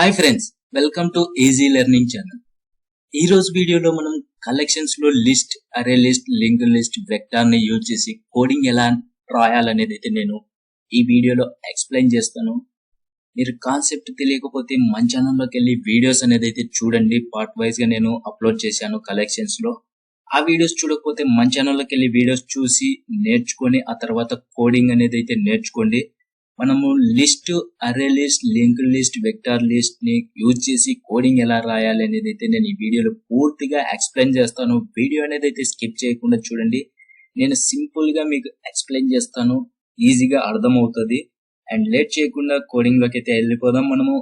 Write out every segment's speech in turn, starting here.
Hi friends, welcome to easy learning channel. ఈ రోజు వీడియోలో మనం కలెక్షన్స్ లో లిస్ట్, అరే లిస్ట్, లింక్ లిస్ట్, వెక్టార్ ని యూజ్ చేసి కోడింగ్ ఎలా రాయాలనేది అయితే నేను ఈ వీడియోలో ఎక్స్ప్లెయిన్ చేస్తాను. మీరు కాన్సెప్ట్ తెలియకపోతే మన ఛానల్లోకి వెళ్ళి వీడియోస్ అనేది అయితే చూడండి. పార్ట్ వైజ్ గా నేను అప్లోడ్ చేశాను కలెక్షన్స్ లో. ఆ వీడియోస్ చూడకపోతే మన ఛానల్లోకి వెళ్ళి వీడియోస్ చూసి నేర్చుకొని ఆ తర్వాత కోడింగ్ అనేది అయితే నేర్చుకోండి. మనము లిస్ట్, అరే list, link list, vector list ని యూజ్ చేసి కోడింగ్ ఎలా రాయాలి అనేది అయితే నేను ఈ వీడియోలో పూర్తిగా ఎక్స్ప్లెయిన్ చేస్తాను. వీడియో అనేది అయితే స్కిప్ చేయకుండా చూడండి. నేను సింపుల్ గా మీకు ఎక్స్ప్లెయిన్ చేస్తాను, ఈజీగా అర్థమవుతుంది. అండ్ లేట్ చేయకుండా కోడింగ్ లోకి అయితే వెళ్ళిపోదాం. మనము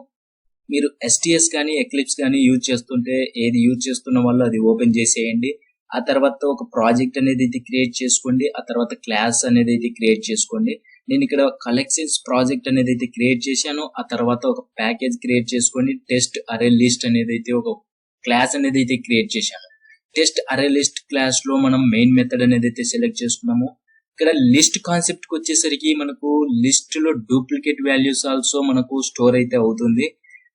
మీరు ఎస్టిఎస్ కానీ ఎక్లిప్స్ కానీ యూజ్ చేస్తుంటే ఏది యూజ్ చేస్తున్న వాళ్ళు అది ఓపెన్ చేసేయండి. ఆ తర్వాత ఒక ప్రాజెక్ట్ అనేది అయితే క్రియేట్ చేసుకోండి. ఆ తర్వాత క్లాస్ అనేది అయితే క్రియేట్ చేసుకోండి. నేను ఇక్కడ కలెక్షన్స్ ప్రాజెక్ట్ అనేది అయితే క్రియేట్ చేశాను. ఆ తర్వాత ఒక ప్యాకేజ్ క్రియేట్ చేసుకోండి. టెస్ట్ అరే లిస్ట్ అనేది అయితే ఒక క్లాస్ అనేది అయితే క్రియేట్ చేశాను. టెస్ట్ అరే లిస్ట్ క్లాస్ లో మనం మెయిన్ మెథడ్ అనేది అయితే సెలెక్ట్ చేసుకున్నాము. ఇక్కడ లిస్ట్ కాన్సెప్ట్ కి వచ్చేసరికి మనకు లిస్ట్ లో డూప్లికేట్ వాల్యూస్ ఆల్సో మనకు స్టోర్ అయితే అవుతుంది.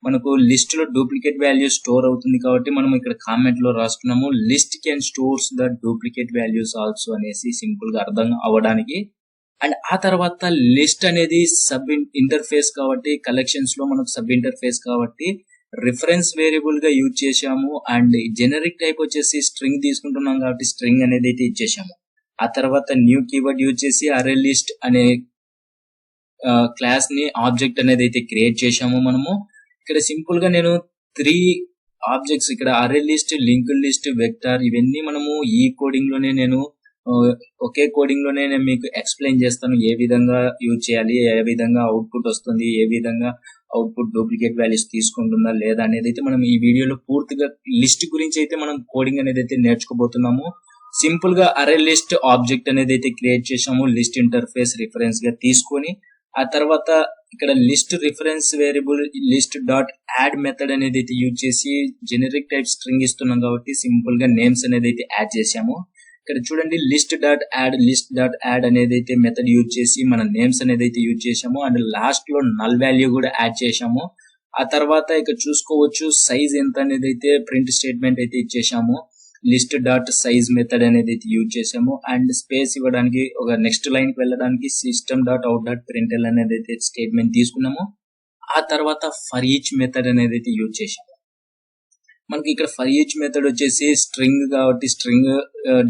మనకు లిస్ట్ లో డూప్లికేట్ వాల్యూ స్టోర్ అవుతుంది కాబట్టి మనం ఇక్కడ కామెంట్ లో రాస్తున్నాము list can stores the duplicate values also అనేసి సింపుల్ గా అర్థం అవ్వడానికి. అండ్ ఆ తర్వాత లిస్ట్ అనేది సబ్ ఇంటర్ఫేస్ కాబట్టి కలెక్షన్స్ లో మనకు సబ్ ఇంటర్ఫేస్ కాబట్టి రిఫరెన్స్ వేరియబుల్ గా యూజ్ చేశాము. అండ్ జెనరిక్ టైప్ వచ్చేసి స్ట్రింగ్ తీసుకుంటున్నాం కాబట్టి స్ట్రింగ్ అనేది అయితే ఇచ్చేసాము. ఆ తర్వాత న్యూ కీవర్డ్ యూజ్ చేసి అరే లిస్ట్ అనే క్లాస్ ని ఆబ్జెక్ట్ అనేది అయితే క్రియేట్ చేశాము. మనము ఇక్కడ సింపుల్ గా నేను 3 ఆబ్జెక్ట్స్ ఇక్కడ అరే లిస్ట్, లింక్ లిస్ట్, వెక్టార్ ఇవన్నీ మనము ఈ కోడింగ్ లోనే నేను ఒకే కోడింగ్ లోనే నేను మీకు ఎక్స్ప్లెయిన్ చేస్తాను. ఏ విధంగా యూజ్ చేయాలి, ఏ విధంగా అవుట్పుట్ వస్తుంది, ఏ విధంగా అవుట్పుట్ డూప్లికేట్ వాల్యూస్ తీసుకుంటుందా లేదా అనేది అయితే మనం ఈ వీడియోలో పూర్తిగా లిస్ట్ గురించి అయితే మనం కోడింగ్ అనేది అయితే నేర్చుకోబోతున్నాము. సింపుల్ గా అరే లిస్ట్ ఆబ్జెక్ట్ అనేది అయితే క్రియేట్ చేసాము లిస్ట్ ఇంటర్ఫేస్ రిఫరెన్స్ గా తీసుకొని. ఆ తర్వాత ఇక్కడ list reference variable list dot add method అనేది అయితే యూజ్ చేసి జెనరిక్ టైప్ స్ట్రింగ్ ఇస్తున్నాం కాబట్టి సింపుల్ గా నేమ్స్ అనేది అయితే యాడ్ చేసాము. ఇక్కడ చూడండి లిస్ట్ డాట్ యాడ్ అనేది అయితే మెథడ్ యూజ్ చేసి మన నేమ్స్ అనేది అయితే యూజ్ చేసాము. అండ్ లాస్ట్ లో నల్ వాల్యూ కూడా యాడ్ చేసాము. ఆ తర్వాత ఇక్కడ చూసుకోవచ్చు సైజ్ ఎంత అనేది అయితే ప్రింట్ స్టేట్మెంట్ అయితే ఇచ్చేసాము. లిస్ట్ డాట్ సైజ్ మెథడ్ అనేది అయితే యూజ్ చేసాము. అండ్ స్పేస్ ఇవ్వడానికి ఒక నెక్స్ట్ లైన్ కి వెళ్ళడానికి సిస్టమ్ డాట్ అవుట్ డాట్ ప్రింట్ఎల్ అనేది అయితే స్టేట్మెంట్ తీసుకున్నాము. ఆ తర్వాత ఫర్ ఈచ్ మెథడ్ అనేది అయితే యూజ్ చేసాము. మనకి ఇక్కడ ఫర్ ఈచ్ మెథడ్ వచ్చేసి స్ట్రింగ్ కాబట్టి స్ట్రింగ్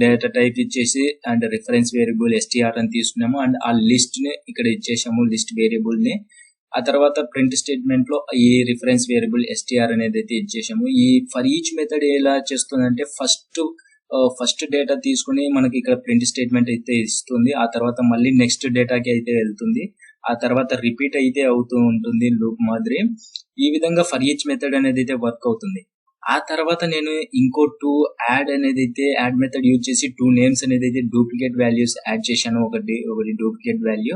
డేటా టైప్ ఇచ్చేసి అండ్ రిఫరెన్స్ వేరియబుల్ ఎస్టిఆర్ అని తీసుకున్నాము. అండ్ ఆ లిస్ట్ ని ఇక్కడ ఇచ్చేసాము లిస్ట్ వేరియబుల్ ని. ఆ తర్వాత ప్రింట్ స్టేట్మెంట్ లో ఈ రిఫరెన్స్ వేరియబుల్ ఎస్టిఆర్ అనేది అయితే ఇచ్చేసాము. ఈ ఫర్ ఈచ్ మెథడ్ ఎలా చేస్తుందంటే ఫస్ట్ డేటా తీసుకుని మనకి ఇక్కడ ప్రింట్ స్టేట్మెంట్ అయితే ఇస్తుంది. ఆ తర్వాత మళ్ళీ నెక్స్ట్ డేటాకి అయితే వెళ్తుంది. ఆ తర్వాత రిపీట్ అయితే అవుతూ ఉంటుంది లూప్ మాదిరి. ఈ విధంగా ఫర్ ఈచ్ మెథడ్ అనేది అయితే వర్క్ అవుతుంది. ఆ తర్వాత నేను ఇంకో యాడ్ అనేది అయితే యాడ్ మెథడ్ యూజ్ చేసి 2 నేమ్స్ అనేది అయితే డూప్లికేట్ వాల్యూస్ యాడ్ చేశాను. ఒకటి డూప్లికేట్ వాల్యూ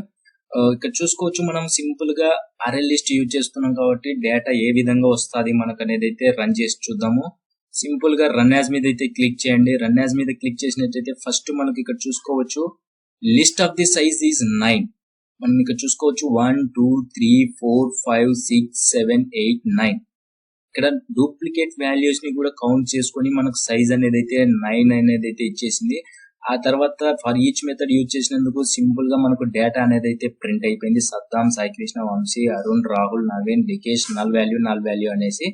ఇక్కడ చూసుకోవచ్చు. మనం సింపుల్ గా అరే లిస్ట్ యూజ్ చేస్తున్నాం కాబట్టి డేటా ఏ విధంగా వస్తుంది మనకు అనేది అయితే రన్ చేసి చూద్దాము. సింపుల్ గా రన్ యాజ్ మీద అయితే క్లిక్ చేయండి. రన్ యాజ్ మీద క్లిక్ చేసినట్లయితే ఫస్ట్ మనకి ఇక్కడ చూసుకోవచ్చు list of the size is 9. మనం ఇక్కడ చూసుకోవచ్చు 1 2 3 4 5 6 7 8 9. ఇక్కడ డూప్లికేట్ వాల్యూస్ ని కూడా కౌంట్ చేసుకొని మనకు సైజ్ అనేది అయితే 9 అనేది అయితే ఇచ్చేసింది. ఆ తర్వాత ఫర్ ఈచ్ మెథడ్ యూజ్ చేసినందుకు సింపుల్ గా మనకు డేటా అనేది అయితే ప్రింట్ అయిపోయింది. సద్దాం, సాయి కృష్ణ, వంశీ, అరుణ్, రాహుల్, నవీన్, లికేష్, నల్ వాల్యూ అనేసి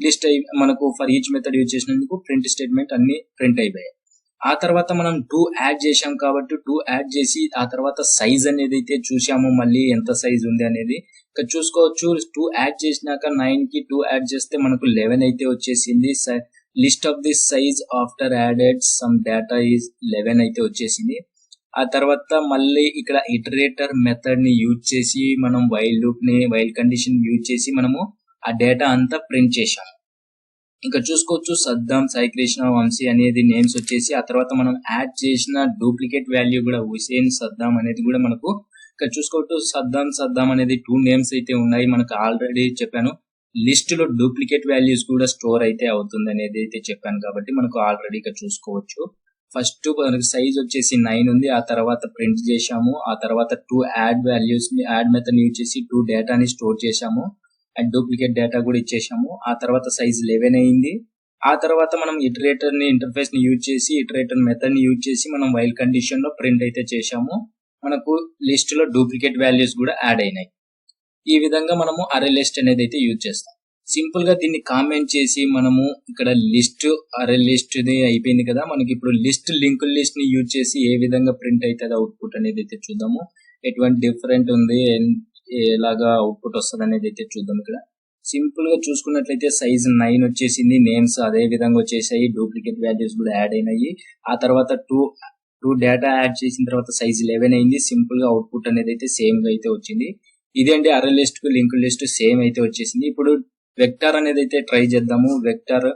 లిస్ట్ మనకు ఫర్ ఈచ్ మెథడ్ యూజ్ చేసినందుకు ప్రింట్ స్టేట్మెంట్ అన్ని ప్రింట్ అయిపోయాయి. ఆ తర్వాత మనం 2 యాడ్ చేసాం కాబట్టి 2 యాడ్ చేసి ఆ తర్వాత సైజ్ అనేది అయితే చూసాము మళ్ళీ ఎంత సైజ్ ఉంది అనేది. ఇక్కడ చూసుకోవచ్చు 2 యాడ్ చేసినాక 9 కి 2 యాడ్ చేస్తే మనకు 11 అయితే వచ్చేసింది. List of the size after added some data is 11 అయితే వచ్చేసింది. ఆ తర్వాత మళ్ళీ ఇక్కడ ఇటరేటర్ మెథడ్ ని యూజ్ చేసి మనం వైల్ కండిషన్ యూజ్ చేసి మనము ఆ డేటా అంతా ప్రింట్ చేసాము. ఇంకా చూసుకోవచ్చు సద్దాం, సాయి కృష్ణ, వంశీ అనేది నేమ్స్ వచ్చేసి ఆ తర్వాత మనం యాడ్ చేసిన డూప్లికేట్ వాల్యూ కూడా హుసేన్, సద్దాం అనేది కూడా మనకు ఇక్కడ చూసుకోవచ్చు. సద్దాం అనేది 2 నేమ్స్ అయితే ఉన్నాయి. మనకు ఆల్రెడీ చెప్పాను లిస్ట్ లో డూప్లికేట్ వాల్యూస్ కూడా స్టోర్ అయితే అవుతుంది అనేది అయితే చెప్పాను కాబట్టి మనకు ఆల్రెడీ ఇక్కడ చూసుకోవచ్చు. ఫస్ట్ మనకు సైజ్ వచ్చేసి 9 ఉంది. ఆ తర్వాత ప్రింట్ చేసాము. ఆ తర్వాత 2 యాడ్ వాల్యూస్ ని యాడ్ మెథడ్ యూజ్ చేసి 2 డేటాని స్టోర్ చేసాము. అండ్ డూప్లికేట్ డేటా కూడా ఇచ్చేసాము. ఆ తర్వాత సైజ్ 11 అయింది. ఆ తర్వాత మనం ఇటరేటర్ ని ఇంటర్ఫేస్ ని యూజ్ చేసి ఇటరేటర్ మెథడ్ ని యూజ్ చేసి మనం వైల్ కండిషన్ లో ప్రింట్ అయితే చేసాము. మనకు లిస్ట్ లో డూప్లికేట్ వాల్యూస్ కూడా యాడ్ అయినాయి. ఈ విధంగా మనము అరే లిస్ట్ అనేది అయితే యూజ్ చేస్తాం. సింపుల్ గా దీన్ని కామెంట్ చేసి మనము ఇక్కడ లిస్ట్ అరే లిస్ట్ అయిపోయింది కదా, మనకి ఇప్పుడు లిస్ట్ లింక్ లిస్ట్ ని యూజ్ చేసి ఏ విధంగా ప్రింట్ అవుతుంది అవుట్పుట్ అనేది అయితే చూద్దాము. ఎటువంటి డిఫరెంట్ ఉంది, ఎలాగా అవుట్పుట్ వస్తుంది అనేది అయితే చూద్దాం. ఇక్కడ సింపుల్ గా చూసుకున్నట్లయితే సైజ్ 9 వచ్చేసింది, నేమ్స్ అదే విధంగా వచ్చేసాయి, డూప్లికేట్ వాల్యూస్ కూడా యాడ్ అయినాయి. ఆ తర్వాత టూ డేటా యాడ్ చేసిన తర్వాత సైజ్ 11 అయింది. సింపుల్ గా అవుట్పుట్ అనేది అయితే సేమ్ గా అయితే వచ్చింది. ఇదేంటి అరే లిస్ట్ కు లింక్ లిస్ట్ సేమ్ అయితే వచ్చేసింది. ఇప్పుడు వెక్టార్ అనేది అయితే ట్రై చేద్దాము. వెక్టార్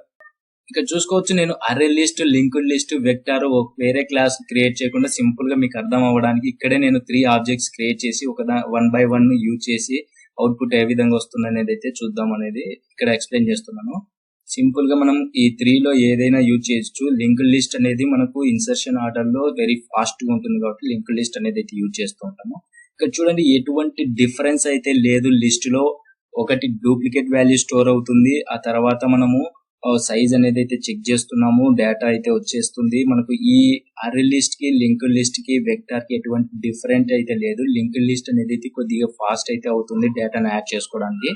ఇక్కడ చూసుకోవచ్చు, నేను అరే లిస్ట్ లింక్ లిస్ట్ వెక్టార్ వేరే క్లాస్ క్రియేట్ చేయకుండా సింపుల్ గా మీకు అర్థం అవ్వడానికి ఇక్కడే నేను 3 ఆబ్జెక్ట్స్ క్రియేట్ చేసి వన్ బై వన్ యూజ్ చేసి అవుట్పుట్ ఏ విధంగా వస్తుంది అనేది అయితే చూద్దాం అనేది ఇక్కడ ఎక్స్ప్లెయిన్ చేస్తున్నాను. సింపుల్ గా మనం ఈ 3 లో ఏదైనా యూజ్ చేయొచ్చు. లింక్ లిస్ట్ అనేది మనకు ఇన్సర్షన్ ఆర్డర్ లో వెరీ ఫాస్ట్ గా ఉంటుంది కాబట్టి లింక్ లిస్ట్ అనేది అయితే యూజ్ చేస్తూ ఉంటాము. ఇక్కడ చూడండి, ఎటువంటి డిఫరెన్స్ అయితే లేదు. లిస్ట్ లో ఒకటి డూప్లికేట్ వాల్యూ స్టోర్ అవుతుంది. ఆ తర్వాత మనము సైజ్ అనేది అయితే చెక్ చేస్తున్నాము, డేటా అయితే వచ్చేస్తుంది. మనకు ఈ అరే లిస్ట్ కి లింక్ లిస్ట్ కి వెక్టార్ కి ఎటువంటి డిఫరెంట్ అయితే లేదు. లింక్ లిస్ట్ అనేది అయితే కొద్దిగా ఫాస్ట్ అయితే అవుతుంది డేటాను యాడ్ చేసుకోవడానికి.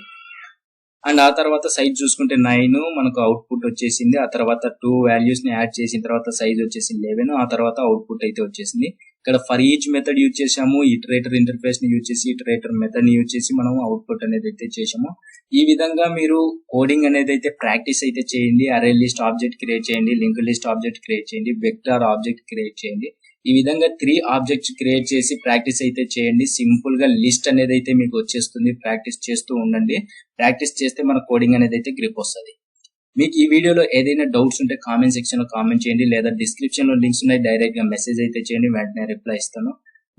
అండ్ ఆ తర్వాత సైజ్ చూసుకుంటే 9 మనకు అవుట్పుట్ వచ్చేసింది. ఆ తర్వాత 2 వాల్యూస్ ని యాడ్ చేసిన తర్వాత సైజ్ వచ్చేసి 11. ఆ తర్వాత అవుట్పుట్ అయితే వచ్చేసింది. ఇక్కడ ఫర్ ఈచ్ మెథడ్ యూజ్ చేసాము. ఇటరేటర్ ఇంటర్ఫేస్ ని యూజ్ చేసి ఇటరేటర్ మెథడ్ ని యూజ్ చేసి మనం అవుట్పుట్ అనేది అయితే చేసాము. ఈ విధంగా మీరు కోడింగ్ అనేది అయితే ప్రాక్టీస్ అయితే చేయండి. అరే లిస్ట్ ఆబ్జెక్ట్ క్రియేట్ చేయండి, లింక్ లిస్ట్ ఆబ్జెక్ట్ క్రియేట్ చేయండి, వెక్టార్ ఆబ్జెక్ట్ క్రియేట్ చేయండి. ఈ విధంగా 3 ఆబ్జెక్ట్స్ క్రియేట్ చేసి ప్రాక్టీస్ అయితే చేయండి. సింపుల్ గా లిస్ట్ అనేది అయితే మీకు వచ్చేస్తుంది. ప్రాక్టీస్ చేస్తూ ఉండండి. ప్రాక్టీస్ చేస్తే మన కోడింగ్ అనేది అయితే గ్రిప్ వస్తుంది. మీకు ఈ వీడియోలో ఏదైనా డౌట్స్ ఉంటే కామెంట్ సెక్షన్ లో కామెంట్ చేయండి, లేదా డిస్క్రిప్షన్ లో లింక్స్ ఉన్నాయి, డైరెక్ట్ గా మెసేజ్ అయితే చేయండి, వెంటనే రిప్లై ఇస్తాను.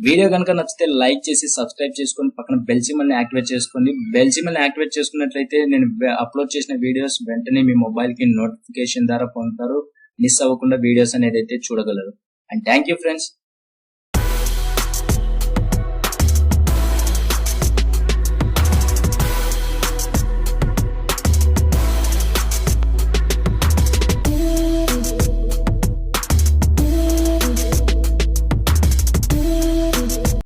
వీడియో కనుక నచ్చితే లైక్ చేసి సబ్స్క్రైబ్ చేసుకొని పక్కన బెల్ సింబల్ ని యాక్టివేట్ చేసుకోండి. బెల్ సింబల్ ని యాక్టివేట్ చేసుకున్నట్లయితే నేను అప్లోడ్ చేసిన వీడియోస్ వెంటనే మీ మొబైల్ కి నోటిఫికేషన్ ద్వారా పొందుతారు. మిస్ అవ్వకుండా వీడియోస్ అనేది అయితే చూడగలరు. And thank you friends.